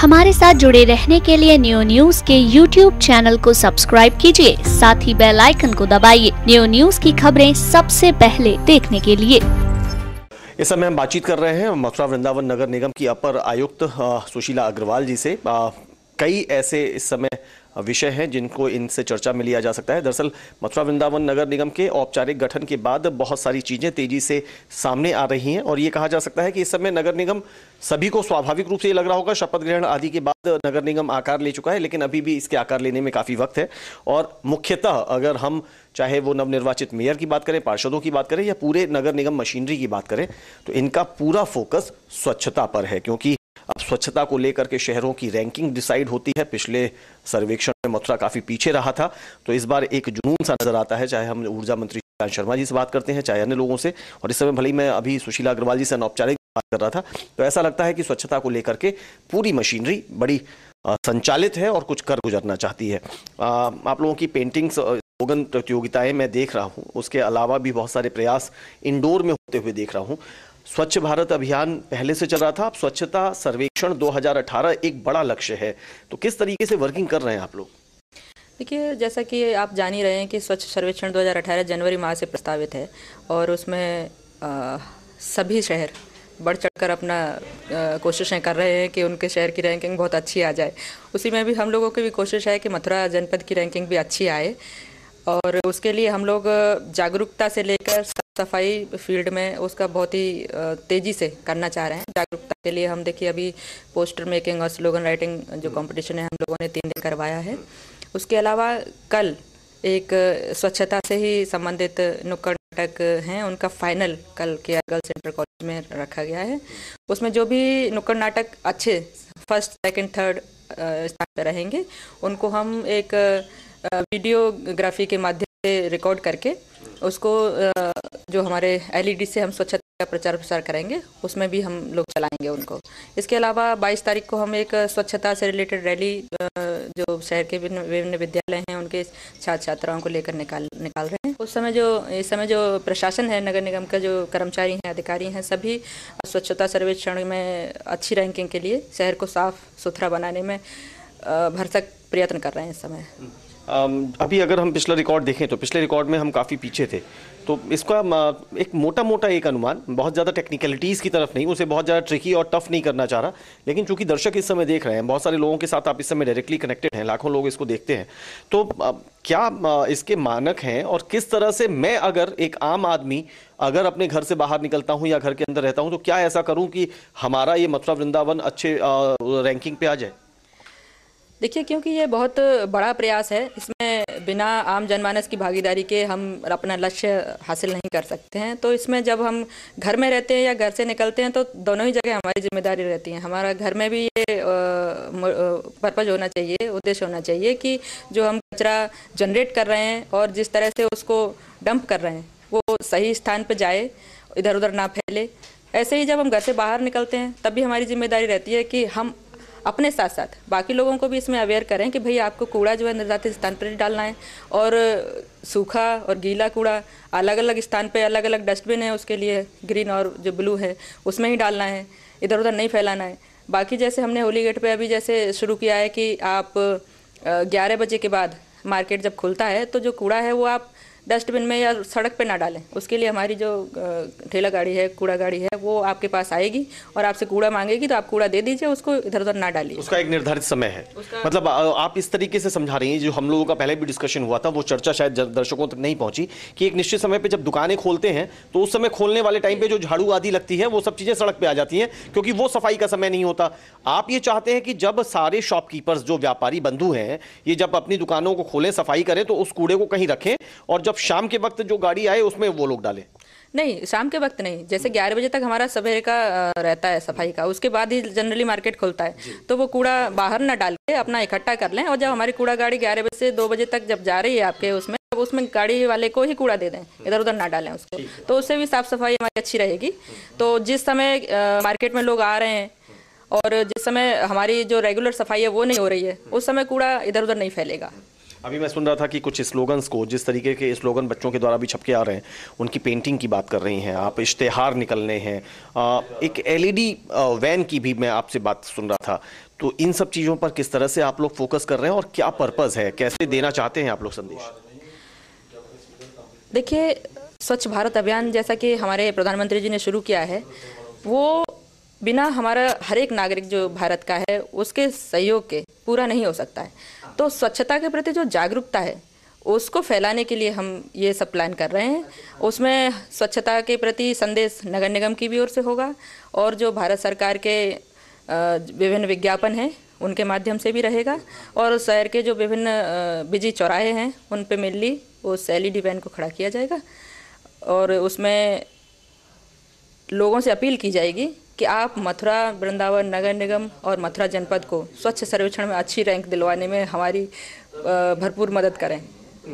हमारे साथ जुड़े रहने के लिए न्यू न्यूज के YouTube चैनल को सब्सक्राइब कीजिए, साथ ही बेल आइकन को दबाइए न्यू न्यूज की खबरें सबसे पहले देखने के लिए। इस समय हम बातचीत कर रहे हैं मथुरा वृंदावन नगर निगम की अपर आयुक्त सुशीला अग्रवाल जी से। कई ऐसे इस समय विषय हैं जिनको इनसे चर्चा में लिया जा सकता है। दरअसल मथुरा वृंदावन नगर निगम के औपचारिक गठन के बाद बहुत सारी चीजें तेजी से सामने आ रही हैं और ये कहा जा सकता है कि इस समय नगर निगम, सभी को स्वाभाविक रूप से ये लग रहा होगा, शपथ ग्रहण आदि के बाद नगर निगम आकार ले चुका है, लेकिन अभी भी इसके आकार लेने में काफी वक्त है। और मुख्यतः अगर हम चाहे वो नवनिर्वाचित मेयर की बात करें, पार्षदों की बात करें या पूरे नगर निगम मशीनरी की बात करें, तो इनका पूरा फोकस स्वच्छता पर है, क्योंकि अब स्वच्छता को लेकर के शहरों की रैंकिंग डिसाइड होती है। पिछले सर्वेक्षण में मथुरा काफी पीछे रहा था, तो इस बार एक जुनून सा नजर आता है, चाहे हम ऊर्जा मंत्री शर्मा जी से बात करते हैं, चाहे अन्य लोगों से। और इस समय भले ही मैं अभी सुशीला अग्रवाल जी से अनौपचारिक बात कर रहा था, तो ऐसा लगता है कि स्वच्छता को लेकर के पूरी मशीनरी बड़ी संचालित है और कुछ कर गुजरना चाहती है। आप लोगों की पेंटिंग्स, स्लोगन प्रतियोगिताएं मैं देख रहा हूं, उसके अलावा भी बहुत सारे प्रयास इंडोर में होते हुए देख रहा हूं। स्वच्छ भारत अभियान पहले से चल रहा था, अब स्वच्छता सर्वेक्षण 2018 एक बड़ा लक्ष्य है, तो किस तरीके से वर्किंग कर रहे हैं आप लोग? देखिए, जैसा कि आप जान ही रहे हैं कि स्वच्छ सर्वेक्षण 2018 जनवरी माह से प्रस्तावित है और उसमें सभी शहर बढ़ चढ़कर अपना कोशिशें कर रहे हैं कि उनके शहर की रैंकिंग बहुत अच्छी आ जाए। उसी में भी हम लोगों की भी कोशिश है कि मथुरा जनपद की रैंकिंग भी अच्छी आए, और उसके लिए हम लोग जागरूकता से लेकर सफाई फील्ड में उसका बहुत ही तेज़ी से करना चाह रहे हैं। जागरूकता के लिए हम देखिए अभी पोस्टर मेकिंग और स्लोगन राइटिंग जो कंपटीशन है हम लोगों ने 3 दिन करवाया है। उसके अलावा कल एक स्वच्छता से ही संबंधित नुक्कड़ नाटक हैं, उनका फाइनल कल के गर्ल्स सेंटर कॉलेज में रखा गया है। उसमें जो भी नुक्कड़ नाटक अच्छे फर्स्ट, सेकंड, थर्ड स्थान पर रहेंगे, उनको हम एक वीडियोग्राफी के माध्यम से रिकॉर्ड करके उसको जो हमारे LED से हम स्वच्छता का प्रचार प्रसार करेंगे, उसमें भी हम लोग चलाएंगे उनको। इसके अलावा 22 तारीख को हम एक स्वच्छता से रिलेटेड रैली जो शहर के विभिन्न विद्यालय हैं उनके छात्र छात्राओं को लेकर निकाल रहे हैं। इस समय जो प्रशासन है, नगर निगम का जो कर्मचारी हैं, अधिकारी हैं, सभी स्वच्छता सर्वेक्षण में अच्छी रैंकिंग के लिए शहर को साफ सुथरा बनाने में भरसक प्रयत्न कर रहे हैं इस समय। अभी अगर हम पिछला रिकॉर्ड देखें तो पिछले रिकॉर्ड में हम काफ़ी पीछे थे, तो इसका एक मोटा एक अनुमान, बहुत ज़्यादा टेक्निकलिटीज़ की तरफ नहीं, उसे बहुत ज़्यादा ट्रिकी और टफ नहीं करना चाह रहा, लेकिन चूंकि दर्शक इस समय देख रहे हैं, बहुत सारे लोगों के साथ आप इस समय डायरेक्टली कनेक्टेड हैं, लाखों लोग इसको देखते हैं, तो क्या इसके मानक हैं और किस तरह से मैं अगर एक आम आदमी अगर अपने घर से बाहर निकलता हूं या घर के अंदर रहता हूं, तो क्या ऐसा करूं कि हमारा ये मथुरा वृंदावन अच्छे रैंकिंग पे आ जाए? देखिए, क्योंकि ये बहुत बड़ा प्रयास है, इसमें बिना आम जनमानस की भागीदारी के हम अपना लक्ष्य हासिल नहीं कर सकते हैं। तो इसमें जब हम घर में रहते हैं या घर से निकलते हैं, तो दोनों ही जगह हमारी जिम्मेदारी रहती है। हमारा घर में भी ये पर्पज होना चाहिए, उद्देश्य होना चाहिए कि जो हम कचरा जनरेट कर रहे हैं और जिस तरह से उसको डंप कर रहे हैं वो सही स्थान पर जाए, इधर उधर ना फैले। ऐसे ही जब हम घर से बाहर निकलते हैं तब भी हमारी जिम्मेदारी रहती है कि हम अपने साथ साथ बाकी लोगों को भी इसमें अवेयर करें कि भाई आपको कूड़ा जो है निर्धारित स्थान पर ही डालना है, और सूखा और गीला कूड़ा अलग अलग स्थान पे, अलग अलग डस्टबिन है उसके लिए, ग्रीन और जो ब्लू है उसमें ही डालना है, इधर उधर नहीं फैलाना है। बाकी जैसे हमने होली गेट पे अभी जैसे शुरू किया है कि आप 11 बजे के बाद मार्केट जब खुलता है तो जो कूड़ा है वो आप डस्टबिन में या सड़क पे ना डालें। उसके लिए हमारी जो ठेला गाड़ी है, कूड़ा गाड़ी है, वो आपके पास आएगी और आपसे कूड़ा मांगेगी, तो आप कूड़ा दे दीजिए, उसको इधर उधर ना डालिए। उसका एक निर्धारित समय है, मतलब आप इस तरीके से समझा रही हैं, जो हम लोगों का पहले भी डिस्कशन हुआ था, वो चर्चा शायद दर्शकों तक नहीं पहुंची, कि एक निश्चित समय पे जब दुकानें खोलते हैं तो उस समय खोलने वाले टाइम पे जो झाड़ू आदि लगती है वो सब चीजें सड़क पे आ जाती हैं, क्योंकि वो सफाई का समय नहीं होता। आप ये चाहते हैं कि जब सारे शॉपकीपर्स, जो व्यापारी बंधु हैं, ये जब अपनी दुकानों को खोलें, सफाई करें, तो उस कूड़े को कहीं रखें और जब शाम के वक्त जो गाड़ी आए उसमें वो लोग डालें? नहीं, शाम के वक्त नहीं, जैसे 11 बजे तक हमारा सवेरे का रहता है सफाई का, उसके बाद ही जनरली मार्केट खुलता है, तो वो कूड़ा बाहर ना डाल के अपना इकट्ठा कर लें, और जब हमारी कूड़ा गाड़ी 11 बजे से 2 बजे तक जब जा रही है आपके उसमें, तब उसमें गाड़ी वाले को ही कूड़ा दे दें, इधर उधर ना डालें उसको, तो उससे भी साफ सफाई हमारी अच्छी रहेगी। तो जिस समय मार्केट में लोग आ रहे हैं और जिस समय हमारी जो रेगुलर सफाई है वो नहीं हो रही है, उस समय कूड़ा इधर उधर नहीं फैलेगा। अभी मैं सुन रहा था कि कुछ स्लोगन्स को, जिस तरीके के स्लोगन बच्चों के द्वारा भी छपके आ रहे हैं, उनकी पेंटिंग की बात कर रही हैं आप, इश्तेहार निकलने हैं, एक एलईडी वैन की भी मैं आपसे बात सुन रहा था। तो इन सब चीज़ों पर किस तरह से आप लोग फोकस कर रहे हैं और क्या पर्पज़ है, कैसे देना चाहते हैं आप लोग संदेश? देखिए, स्वच्छ भारत अभियान जैसा कि हमारे प्रधानमंत्री जी ने शुरू किया है, वो बिना हमारा हर एक नागरिक जो भारत का है उसके सहयोग के पूरा नहीं हो सकता है। तो स्वच्छता के प्रति जो जागरूकता है उसको फैलाने के लिए हम ये सब प्लान कर रहे हैं। उसमें स्वच्छता के प्रति संदेश नगर निगम की भी ओर से होगा और जो भारत सरकार के विभिन्न विज्ञापन हैं उनके माध्यम से भी रहेगा, और शहर के जो विभिन्न बिजी चौराहे हैं उन पे मेनली उस एलईडी वैन को खड़ा किया जाएगा और उसमें लोगों से अपील की जाएगी कि आप मथुरा वृंदावन नगर निगम और मथुरा जनपद को स्वच्छ सर्वेक्षण में अच्छी रैंक दिलवाने में हमारी भरपूर मदद करें।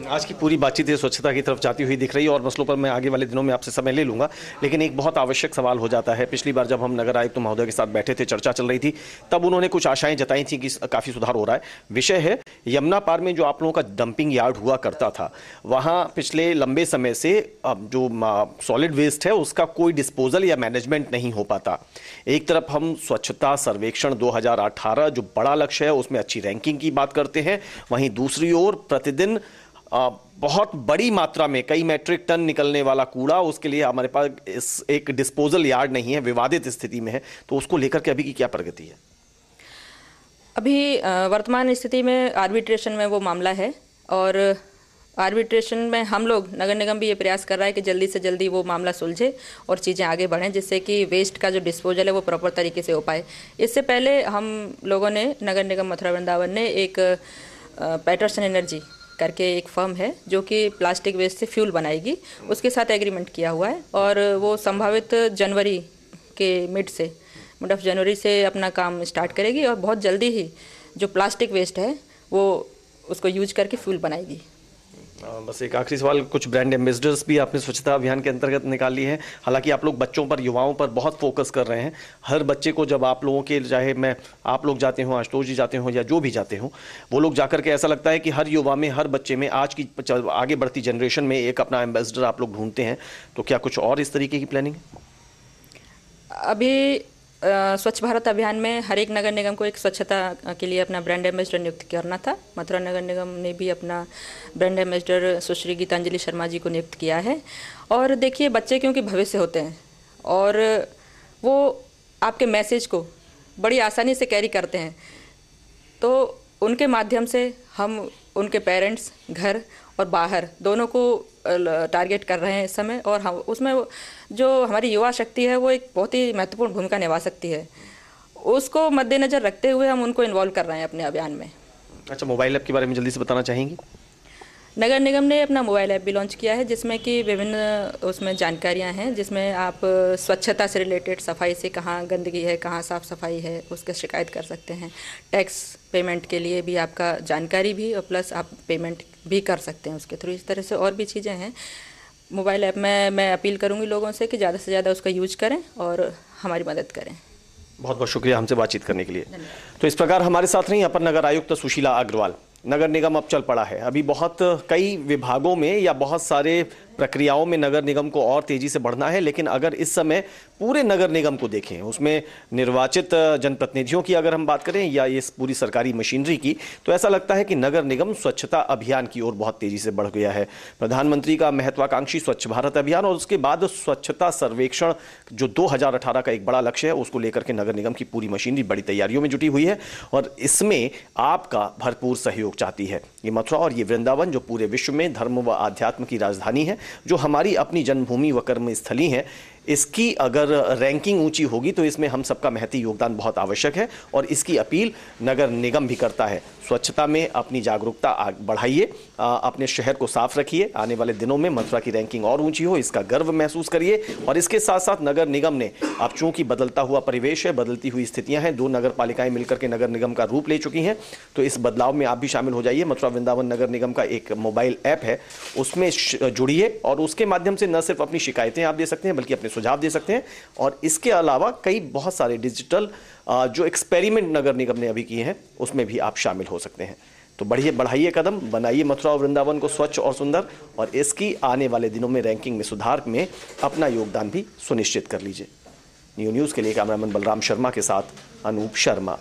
आज की पूरी बातचीत स्वच्छता की तरफ जाती हुई दिख रही है और मसलों पर मैं आगे वाले दिनों में आपसे समय ले लूंगा, लेकिन एक बहुत आवश्यक सवाल हो जाता है। पिछली बार जब हम नगर आयुक्त महोदय के साथ बैठे थे, चर्चा चल रही थी, तब उन्होंने कुछ आशाएं जताई थी कि काफ़ी सुधार हो रहा है। विषय है यमुना पार में जो आप लोगों का डंपिंग यार्ड हुआ करता था, वहाँ पिछले लंबे समय से जो सॉलिड वेस्ट है उसका कोई डिस्पोजल या मैनेजमेंट नहीं हो पाता। एक तरफ हम स्वच्छता सर्वेक्षण 2018 जो बड़ा लक्ष्य है उसमें अच्छी रैंकिंग की बात करते हैं, वहीं दूसरी ओर प्रतिदिन बहुत बड़ी मात्रा में कई मैट्रिक टन निकलने वाला कूड़ा, उसके लिए हमारे पास एक डिस्पोजल यार्ड नहीं है, विवादित स्थिति में है। तो उसको लेकर के अभी की क्या प्रगति है? अभी वर्तमान स्थिति में आर्बिट्रेशन में वो मामला है और आर्बिट्रेशन में हम लोग नगर निगम भी ये प्रयास कर रहा है कि जल्दी से जल्दी वो मामला सुलझे और चीज़ें आगे बढ़ें, जिससे कि वेस्ट का जो डिस्पोजल है वो प्रॉपर तरीके से हो पाए। इससे पहले हम लोगों ने, नगर निगम मथुरा वृंदावन ने एक पैटरसन एनर्जी करके एक फर्म है जो कि प्लास्टिक वेस्ट से फ्यूल बनाएगी, उसके साथ एग्रीमेंट किया हुआ है और वो संभावित जनवरी के मिड ऑफ जनवरी से अपना काम स्टार्ट करेगी और बहुत जल्दी ही जो प्लास्टिक वेस्ट है वो उसको यूज करके फ्यूल बनाएगी। बस एक आखिरी सवाल, कुछ ब्रांड एम्बेसडर्स भी आपने स्वच्छता अभियान के अंतर्गत निकाल लिए हैं। हालांकि आप लोग बच्चों पर, युवाओं पर बहुत फोकस कर रहे हैं। हर बच्चे को जब आप लोगों के, चाहे मैं आप लोग जाते हो, आशुतोष जी जाते हो या जो भी जाते हो, वो लोग जाकर के ऐसा लगता है कि हर युवा में, हर बच्चे में, आज की आगे बढ़ती जनरेशन में एक अपना एम्बेसडर आप लोग ढूंढते हैं। तो क्या कुछ और इस तरीके की प्लानिंग है? अभी स्वच्छ भारत अभियान में हर एक नगर निगम को एक स्वच्छता के लिए अपना ब्रांड एम्बेसडर नियुक्त करना था। मथुरा नगर निगम ने भी अपना ब्रांड एम्बेसडर सुश्री गीतांजलि शर्मा जी को नियुक्त किया है। और देखिए, बच्चे क्योंकि भविष्य होते हैं और वो आपके मैसेज को बड़ी आसानी से कैरी करते हैं, तो उनके माध्यम से हम उनके पेरेंट्स, घर और बाहर दोनों को टारगेट कर रहे हैं इस समय, और हम उसमें जो हमारी युवा शक्ति है वो एक बहुत ही महत्वपूर्ण भूमिका निभा सकती है। उसको मद्देनज़र रखते हुए हम उनको इन्वॉल्व कर रहे हैं अपने अभियान में। अच्छा, मोबाइल ऐप के बारे में जल्दी से बताना चाहेंगी? नगर निगम ने अपना मोबाइल ऐप भी लॉन्च किया है जिसमें कि विभिन्न उसमें जानकारियां हैं, जिसमें आप स्वच्छता से रिलेटेड, सफाई से, कहाँ गंदगी है, कहाँ साफ़ सफाई है, उसका शिकायत कर सकते हैं। टैक्स पेमेंट के लिए भी आपका जानकारी भी, और प्लस आप पेमेंट भी कर सकते हैं उसके थ्रू। इस तरह से और भी चीज़ें हैं मोबाइल ऐप में। मैं अपील करूँगी लोगों से कि ज़्यादा से ज़्यादा उसका यूज करें और हमारी मदद करें। बहुत बहुत शुक्रिया हमसे बातचीत करने के लिए। तो इस प्रकार हमारे साथ रही अपर नगर आयुक्त सुशीला अग्रवाल। नगर निगम अब चल पड़ा है। अभी बहुत कई विभागों में या बहुत सारे प्रक्रियाओं में नगर निगम को और तेजी से बढ़ना है, लेकिन अगर इस समय पूरे नगर निगम को देखें, उसमें निर्वाचित जनप्रतिनिधियों की अगर हम बात करें या ये पूरी सरकारी मशीनरी की, तो ऐसा लगता है कि नगर निगम स्वच्छता अभियान की ओर बहुत तेजी से बढ़ गया है। प्रधानमंत्री का महत्वाकांक्षी स्वच्छ भारत अभियान और उसके बाद स्वच्छता सर्वेक्षण जो 2018 का एक बड़ा लक्ष्य है, उसको लेकर के नगर निगम की पूरी मशीनरी बड़ी तैयारियों में जुटी हुई है और इसमें आपका भरपूर सहयोग चाहती है। ये मथुरा और ये वृंदावन जो पूरे विश्व में धर्म व आध्यात्म की राजधानी है, जो हमारी अपनी जन्मभूमि व कर्मस्थली है, इसकी अगर रैंकिंग ऊंची होगी तो इसमें हम सबका महती योगदान बहुत आवश्यक है और इसकी अपील नगर निगम भी करता है। स्वच्छता में अपनी जागरूकता बढ़ाइए, अपने शहर को साफ रखिए। आने वाले दिनों में मथुरा की रैंकिंग और ऊंची हो, इसका गर्व महसूस करिए। और इसके साथ साथ नगर निगम ने, अब चूंकि बदलता हुआ परिवेश है, बदलती हुई स्थितियां हैं, 2 नगर पालिकाएं मिलकर के नगर निगम का रूप ले चुकी हैं, तो इस बदलाव में आप भी शामिल हो जाइए। मथुरा वृंदावन नगर निगम का एक मोबाइल ऐप है, उसमें जुड़िए और उसके माध्यम से न सिर्फ अपनी शिकायतें आप दे सकते हैं बल्कि अपने सुझाव दे सकते हैं। और इसके अलावा कई बहुत सारे डिजिटल जो एक्सपेरिमेंट नगर निगम ने अभी किए हैं उसमें भी आप शामिल हो सकते हैं। तो बढ़ाइए कदम, बनाइए मथुरा और वृंदावन को स्वच्छ और सुंदर, और इसकी आने वाले दिनों में रैंकिंग में सुधार में अपना योगदान भी सुनिश्चित कर लीजिए। न्यू न्यूज़ के लिए कैमरामैन बलराम शर्मा के साथ अनूप शर्मा।